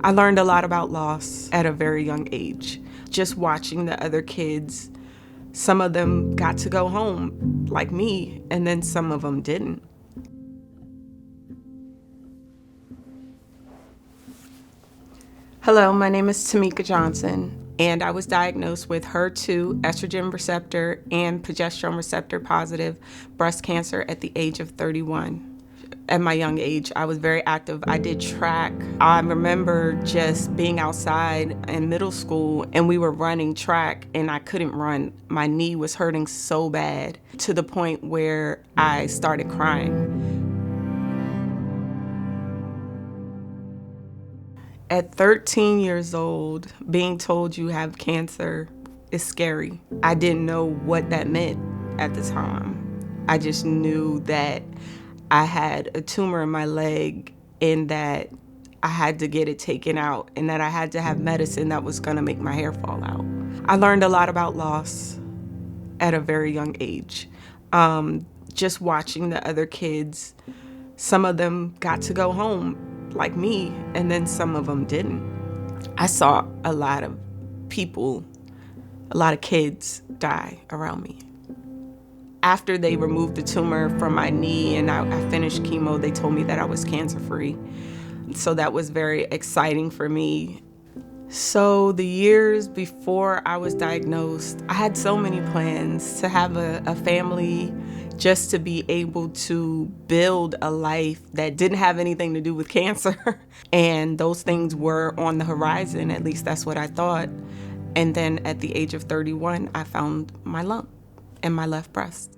I learned a lot about loss at a very young age. Just watching the other kids, some of them got to go home like me, and then some of them didn't. Hello, my name is Tameka Johnson, and I was diagnosed with HER2, estrogen receptor, and progesterone receptor positive breast cancer at the age of 31. At my young age, I was very active. I did track. I remember just being outside in middle school and we were running track and I couldn't run. My knee was hurting so bad to the point where I started crying. At 13 years old, being told you have cancer is scary. I didn't know what that meant at the time. I just knew that I had a tumor in my leg and that I had to get it taken out and that I had to have medicine that was gonna make my hair fall out. I learned a lot about loss at a very young age. Just watching the other kids, some of them got to go home like me, and then some of them didn't. I saw a lot of people, a lot of kids die around me. After they removed the tumor from my knee and I finished chemo, they told me that I was cancer-free. So that was very exciting for me. So the years before I was diagnosed, I had so many plans to have a family, just to be able to build a life that didn't have anything to do with cancer. And those things were on the horizon, at least that's what I thought. And then at the age of 31, I found my lump in my left breast.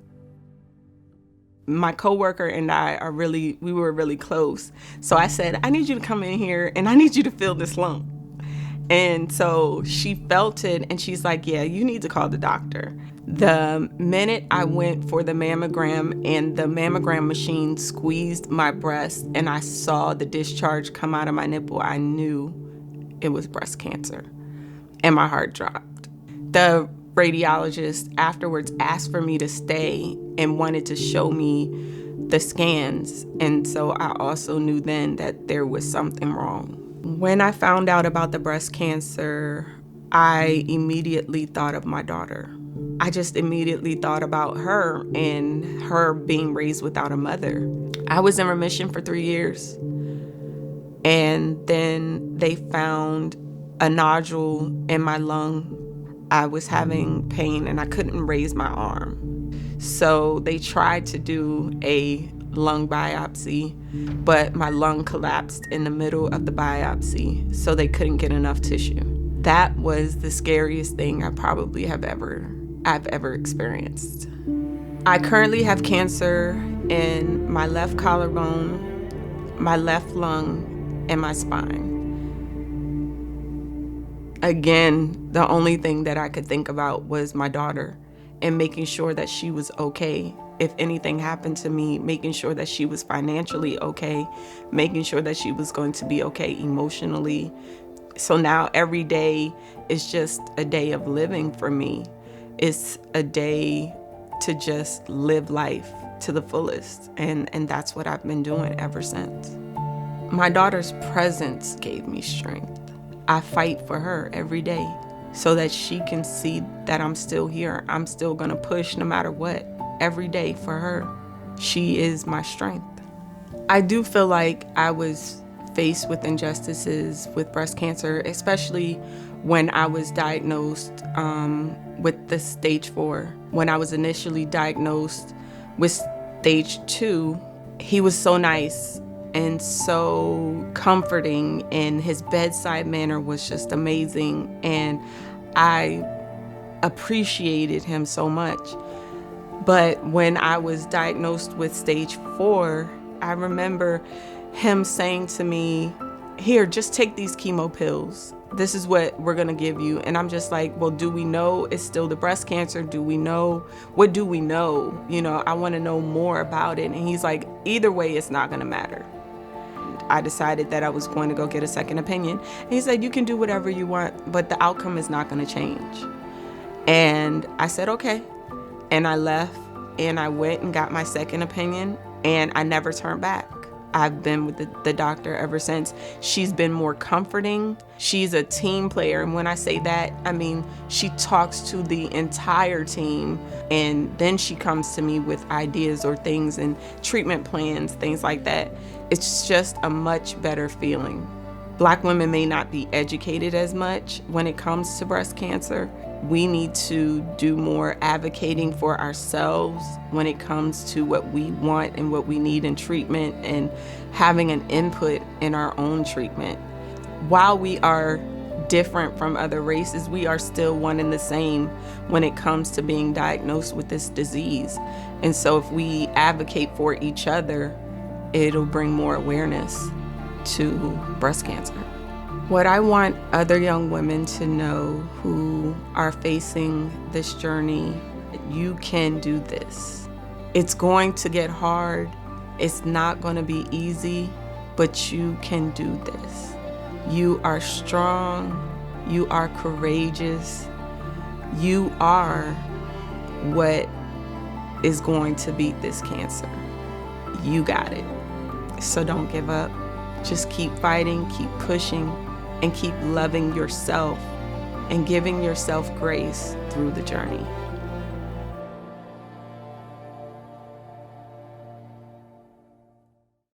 My coworker and I we were really close. So I said, I need you to come in here and I need you to feel this lump. And so she felt it and she's like, yeah, you need to call the doctor. The minute I went for the mammogram and the mammogram machine squeezed my breast and I saw the discharge come out of my nipple, I knew it was breast cancer. And my heart dropped. The radiologist afterwards asked for me to stay and wanted to show me the scans. And so I also knew then that there was something wrong. When I found out about the breast cancer, I immediately thought of my daughter. I just immediately thought about her and her being raised without a mother. I was in remission for 3 years. And then they found a nodule in my lung. I was having pain and I couldn't raise my arm. So they tried to do a lung biopsy, but my lung collapsed in the middle of the biopsy, so they couldn't get enough tissue. That was the scariest thing I've ever experienced. I currently have cancer in my left collarbone, my left lung, and my spine. Again, the only thing that I could think about was my daughter and making sure that she was okay. If anything happened to me, making sure that she was financially okay, making sure that she was going to be okay emotionally. So now every day is just a day of living for me. It's a day to just live life to the fullest. And that's what I've been doing ever since. My daughter's presence gave me strength. I fight for her every day so that she can see that I'm still here. I'm still gonna push no matter what, every day for her. She is my strength. I do feel like I was faced with injustices with breast cancer, especially when I was diagnosed with the stage 4. When I was initially diagnosed with stage 2, he was so nice and so comforting, and his bedside manner was just amazing, and I appreciated him so much. But when I was diagnosed with stage 4, I remember him saying to me, here, just take these chemo pills. This is what we're gonna give you. And I'm just like, well, do we know it's still the breast cancer? Do we know? What do we know? You know, I wanna know more about it. And he's like, either way, it's not gonna matter. I decided that I was going to go get a second opinion. And he said, you can do whatever you want, but the outcome is not gonna change. And I said, okay. And I left and I went and got my second opinion and I never turned back. I've been with the doctor ever since. She's been more comforting. She's a team player. And when I say that, I mean, she talks to the entire team, and then she comes to me with ideas or things and treatment plans, things like that. It's just a much better feeling. Black women may not be educated as much when it comes to breast cancer. We need to do more advocating for ourselves when it comes to what we want and what we need in treatment, and having an input in our own treatment. While we are different from other races, we are still one and the same when it comes to being diagnosed with this disease. And so if we advocate for each other, it'll bring more awareness to breast cancer. What I want other young women to know who are facing this journey, you can do this. It's going to get hard. It's not going to be easy, but you can do this. You are strong. You are courageous. You are what is going to beat this cancer. You got it. So don't give up. Just keep fighting, keep pushing, and keep loving yourself and giving yourself grace through the journey.